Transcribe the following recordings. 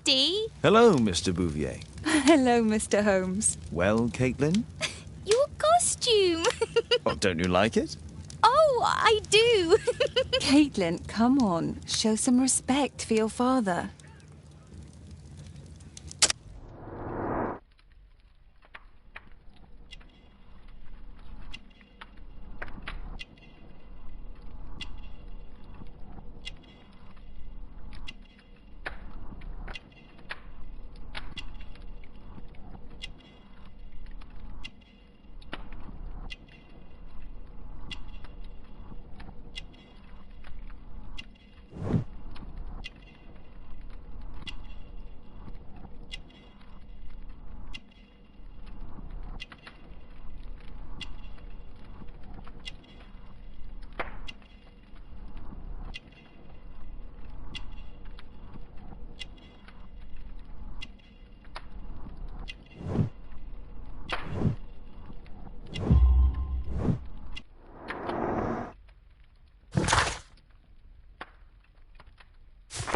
Daddy. Hello, Mr. Bouvier. Hello, Mr. Holmes. Well, Caitlin? Your costume. Oh, don't you like it? Oh, I do. Caitlin, come on. Show some respect for your father.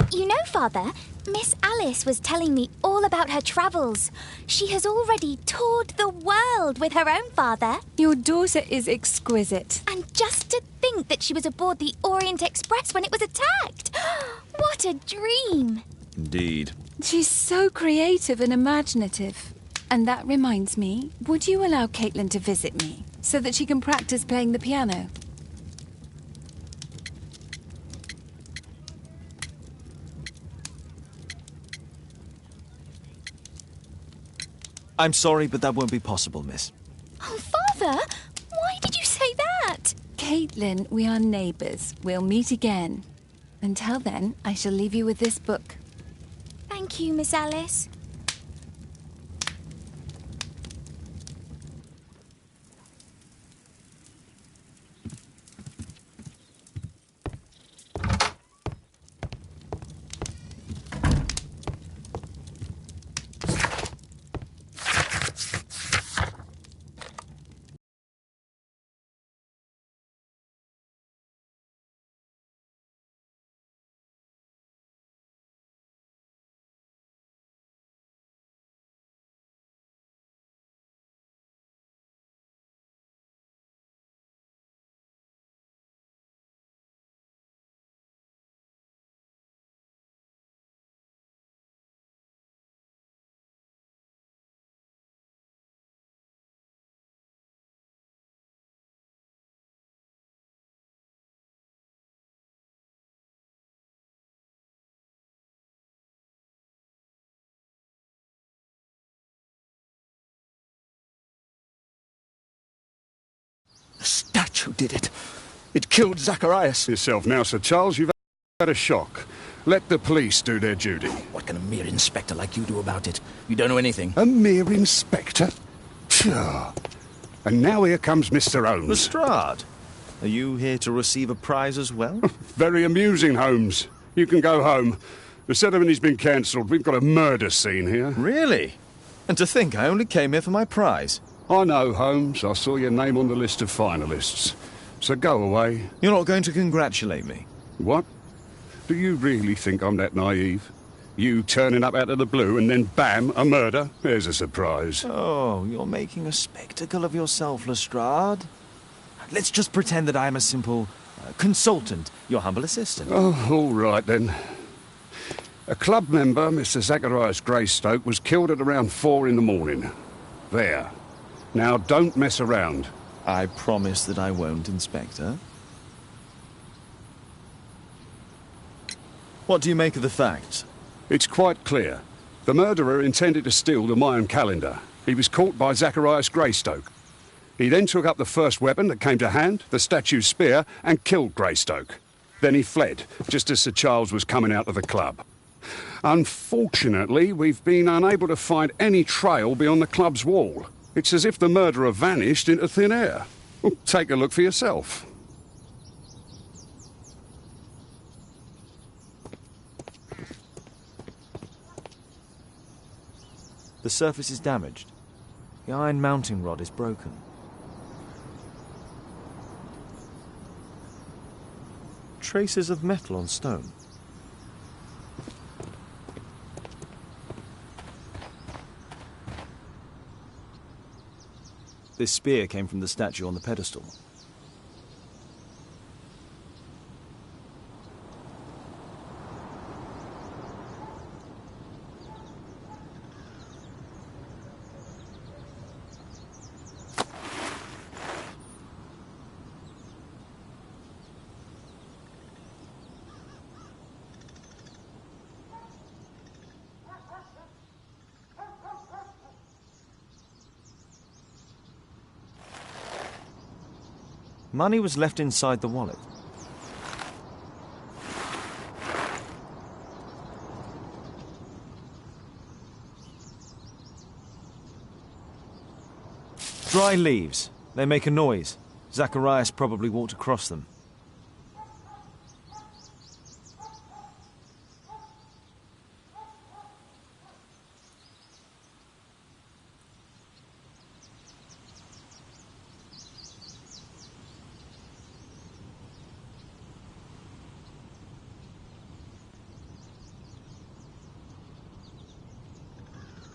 You know, Father, Miss Alice was telling me all about her travels. She has already toured the world with her own father. Your daughter is exquisite. And just to think that she was aboard the Orient Express when it was attacked. What a dream. Indeed. She's so creative and imaginative. And that reminds me, would you allow Caitlin to visit me so that she can practice playing the piano? I'm sorry, but that won't be possible, miss. Oh, Father, why did you say that? Caitlin, we are neighbours. We'll meet again. Until then, I shall leave you with this book. Thank you, Miss Alice. The statue did it. It killed Zacharias. Yourself now, Sir Charles. You've had a shock. Let the police do their duty. What can a mere inspector like you do about it? You don't know anything. A mere inspector? Phew. And now here comes Mr. Holmes. Lestrade, are you here to receive a prize as well? Very amusing, Holmes. You can go home. The ceremony's been cancelled. We've got a murder scene here. Really? And to think I only came here for my prize. I know, Holmes. I saw your name on the list of finalists. So go away. You're not going to congratulate me? What? Do you really think I'm that naive? You turning up out of the blue and then bam, a murder? There's a surprise. Oh, you're making a spectacle of yourself, Lestrade. Let's just pretend that I'm a simple consultant, your humble assistant. Oh, all right then. A club member, Mr. Zacharias Greystoke, was killed at around 4 in the morning. There. Now, don't mess around. I promise that I won't, Inspector. What do you make of the facts? It's quite clear. The murderer intended to steal the Mayan calendar. He was caught by Zacharias Greystoke. He then took up the first weapon that came to hand, the statue's spear, and killed Greystoke. Then he fled, just as Sir Charles was coming out of the club. Unfortunately, we've been unable to find any trail beyond the club's wall. It's as if the murderer vanished into thin air. Well, take a look for yourself. The surface is damaged. The iron mounting rod is broken. Traces of metal on stone. This spear came from the statue on the pedestal. Money was left inside the wallet. Dry leaves. They make a noise. Zacharias probably walked across them.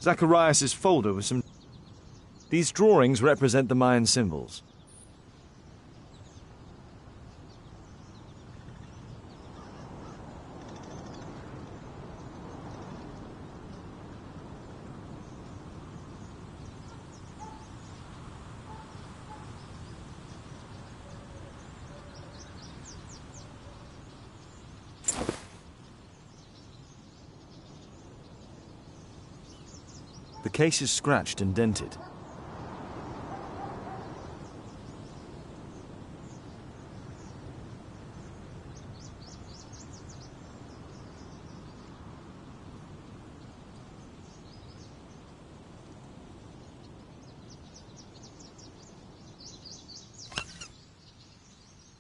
Zacharias' folder with some... These drawings represent the Mayan symbols. The case is scratched and dented.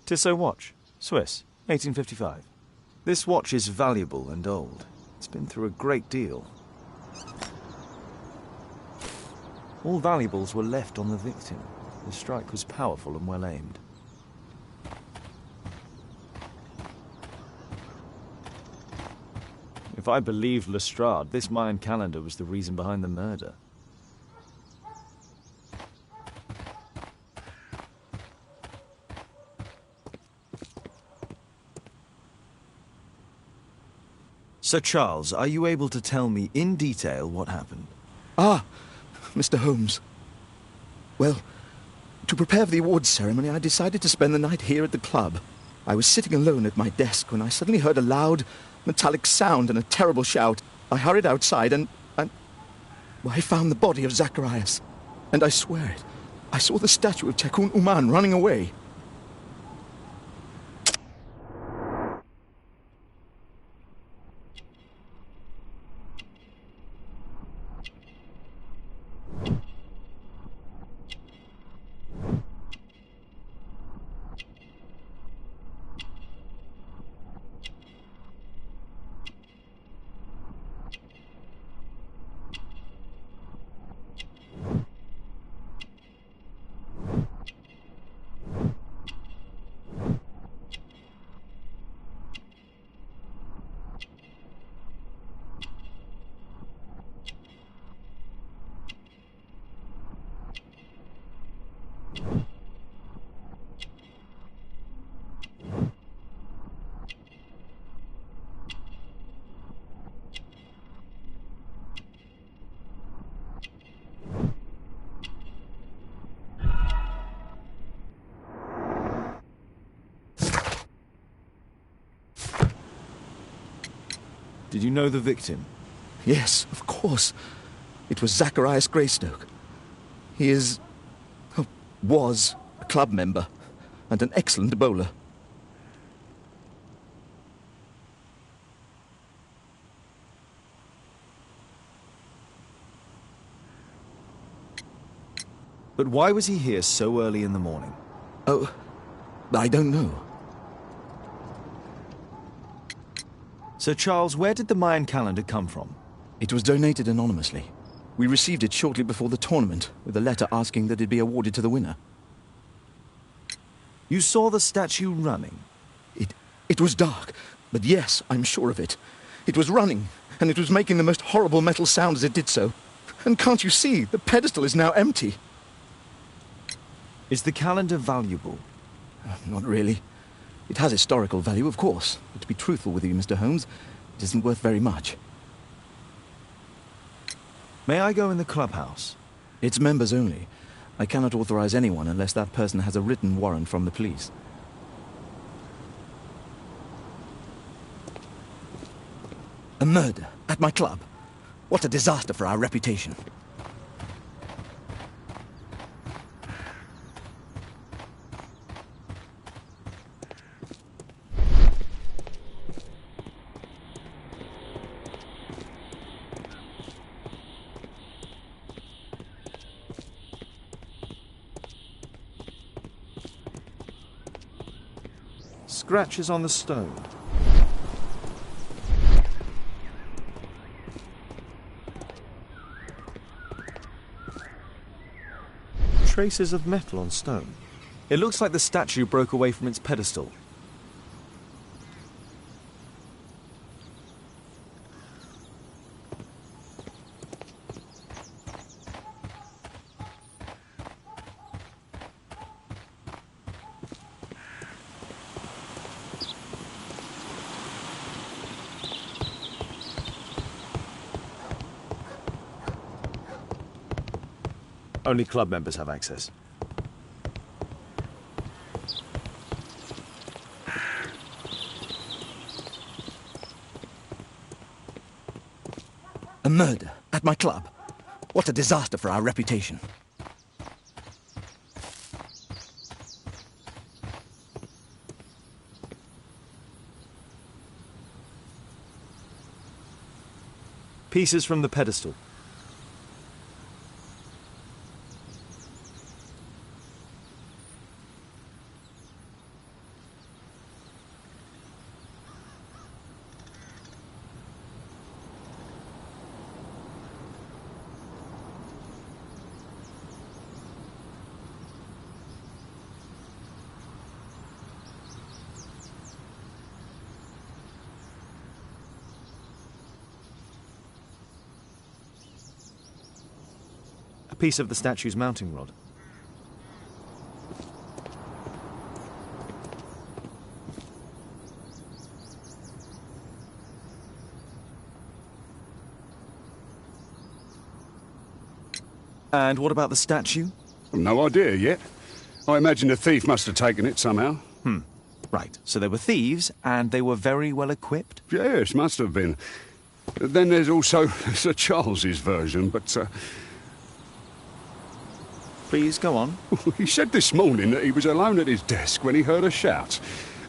Tissot watch, Swiss, 1855. This watch is valuable and old. It's been through a great deal. All valuables were left on the victim. The strike was powerful and well aimed. If I believed Lestrade, this Mayan calendar was the reason behind the murder. Sir Charles, are you able to tell me in detail what happened? Ah, Mr. Holmes. Well, to prepare for the awards ceremony, I decided to spend the night here at the club. I was sitting alone at my desk when I suddenly heard a loud, metallic sound and a terrible shout. I hurried outside and well, I found the body of Zacharias. And I swear it, I saw the statue of Tekun Uman running away. Did you know the victim? Yes, of course. It was Zacharias Greystoke. He is... was a club member and an excellent bowler. But why was he here so early in the morning? Oh, I don't know. Sir Charles, where did the Mayan calendar come from? It was donated anonymously. We received it shortly before the tournament, with a letter asking that it be awarded to the winner. You saw the statue running? It was dark, but yes, I'm sure of it. It was running, and it was making the most horrible metal sound as it did so. And can't you see, the pedestal is now empty. Is the calendar valuable? Not really. It has historical value, of course. But to be truthful with you, Mr. Holmes, it isn't worth very much. May I go in the clubhouse? It's members only. I cannot authorize anyone unless that person has a written warrant from the police. A murder at my club. What a disaster for our reputation. Scratches on the stone. Traces of metal on stone. It looks like the statue broke away from its pedestal. Only club members have access. A murder at my club. What a disaster for our reputation. Pieces from the pedestal. A piece of the statue's mounting rod. And what about the statue? No idea yet. I imagine the thief must have taken it somehow. Right, so they were thieves, and they were very well equipped? Yes, must have been. Then there's also Sir Charles's version, but Please, go on. he said this morning that he was alone at his desk when he heard a shout.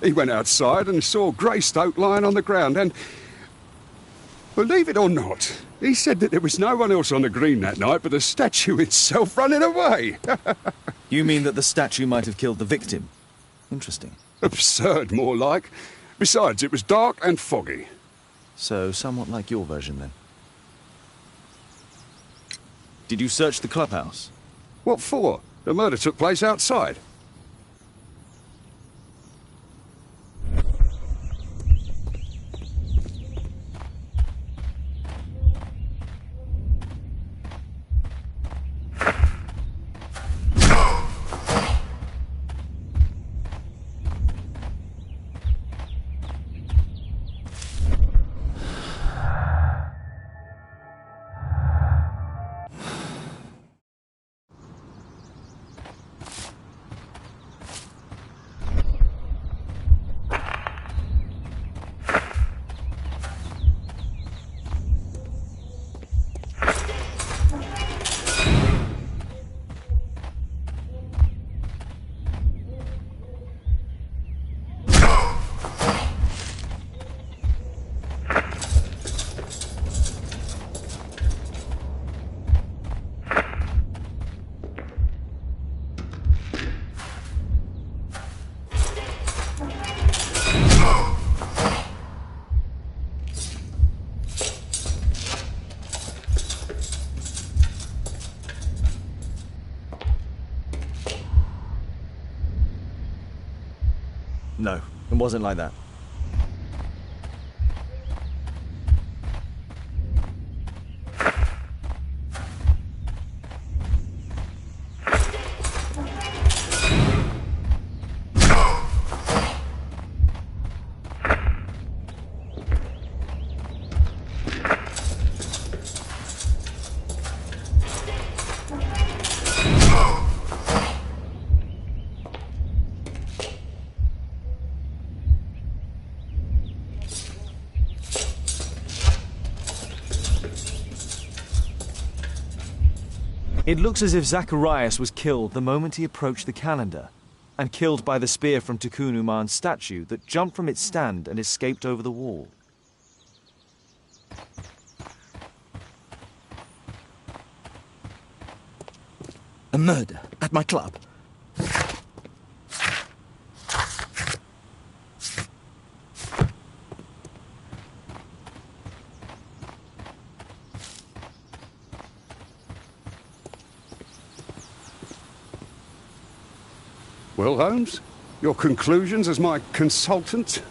He went outside and saw Greystoke lying on the ground and, believe it or not, he said that there was no one else on the green that night but the statue itself running away. You mean that the statue might have killed the victim? Interesting. Absurd, more like. Besides, it was dark and foggy. So, somewhat like your version, then. Did you search the clubhouse? What for? The murder took place outside. No, it wasn't like that. It looks as if Zacharias was killed the moment he approached the calendar, and killed by the spear from Tikkun Uman's statue that jumped from its stand and escaped over the wall. A murder at my club. Well, Holmes, your conclusions as my consultant?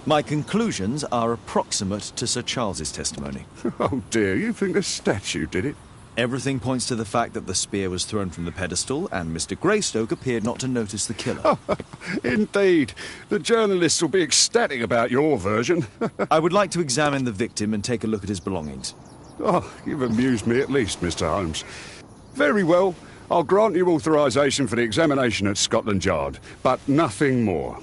My conclusions are approximate to Sir Charles's testimony. Oh dear, you think the statue did it? Everything points to the fact that the spear was thrown from the pedestal, and Mr. Greystoke appeared not to notice the killer. Indeed. The journalists will be ecstatic about your version. I would like to examine the victim and take a look at his belongings. Oh, you've amused me at least, Mr. Holmes. Very well. I'll grant you authorization for the examination at Scotland Yard, but nothing more.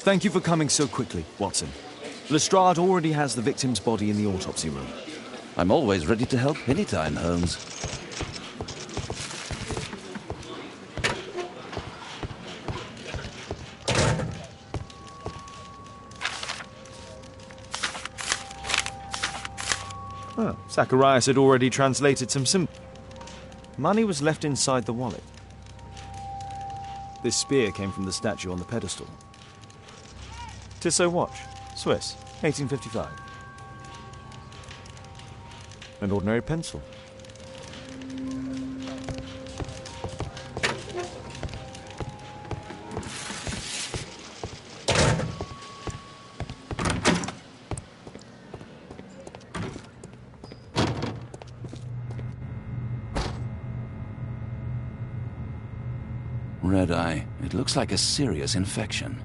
Thank you for coming so quickly, Watson. Lestrade already has the victim's body in the autopsy room. I'm always ready to help anytime, Holmes. Oh, Zacharias had already translated some symbols. Money was left inside the wallet. This spear came from the statue on the pedestal. Tissot watch, Swiss, 1855. An ordinary pencil. Red eye. It looks like a serious infection.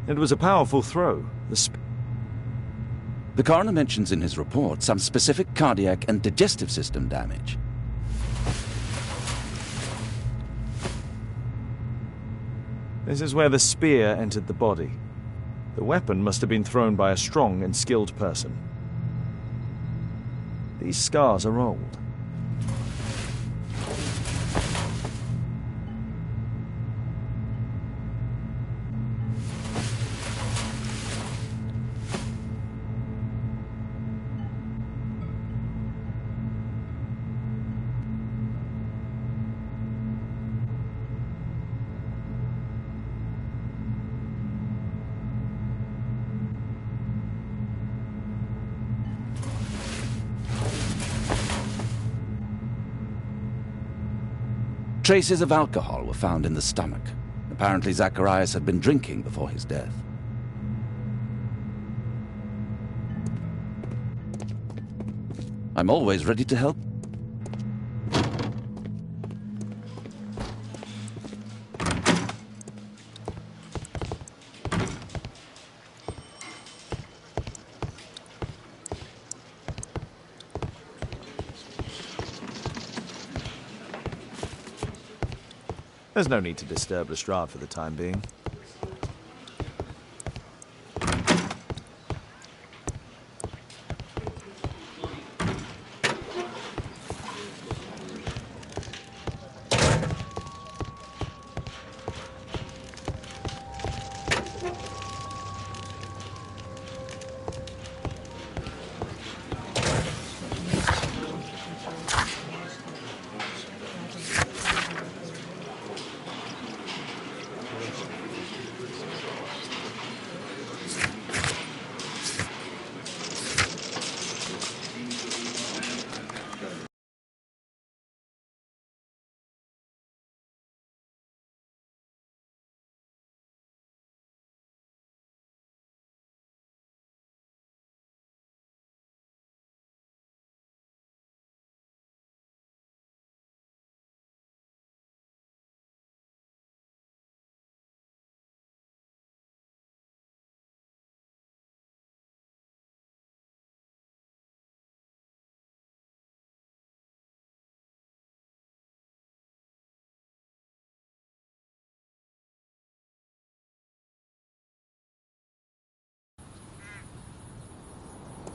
It was a powerful throw. The coroner mentions in his report some specific cardiac and digestive system damage. This is where the spear entered the body. The weapon must have been thrown by a strong and skilled person. These scars are old. Traces of alcohol were found in the stomach. Apparently Zacharias had been drinking before his death. I'm always ready to help. There's no need to disturb Lestrade for the time being.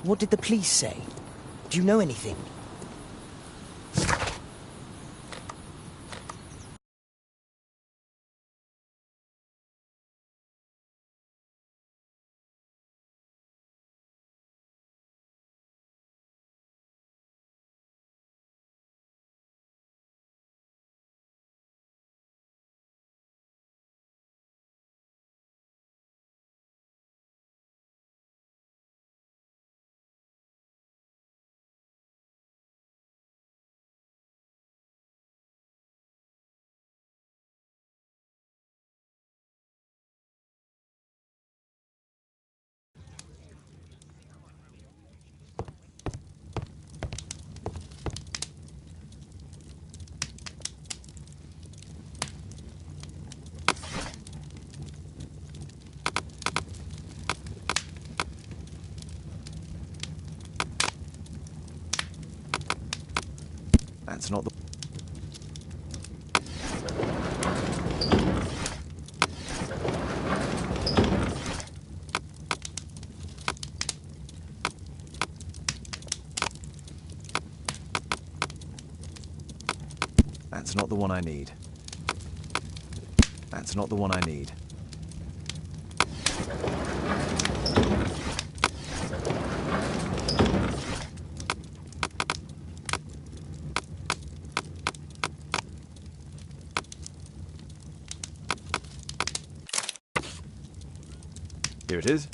What did the police say? Do you know anything? That's not the... That's not the one I need. That's not the one I need. Here it is.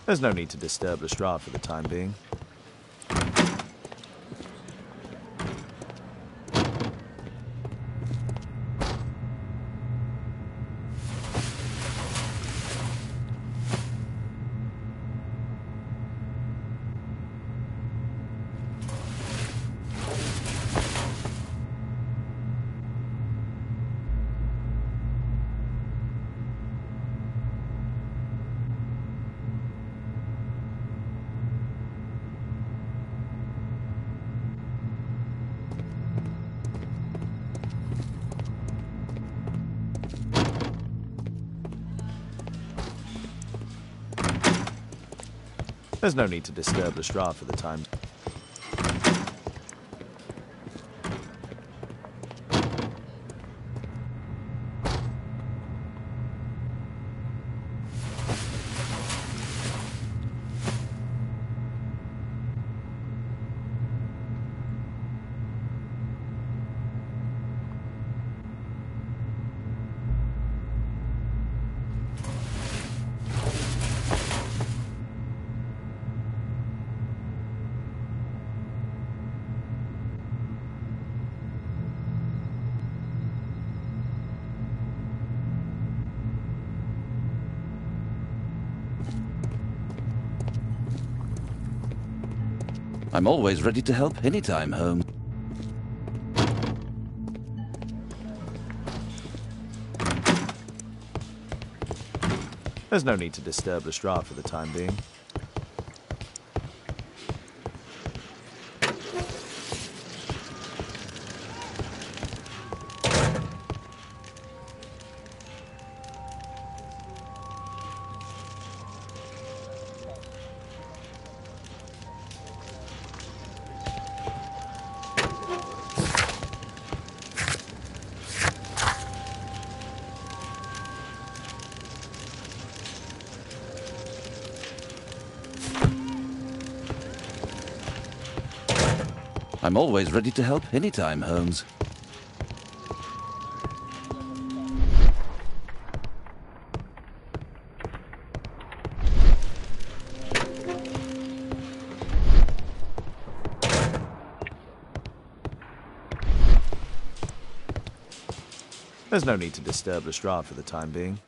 There's no need to disturb Lestrade for the time being. There's no need to disturb Lestrade for the time. I'm always ready to help anytime, Holmes. There's no need to disturb Lestrade for the time being. I'm always ready to help anytime, Holmes. There's no need to disturb Lestrade for the time being.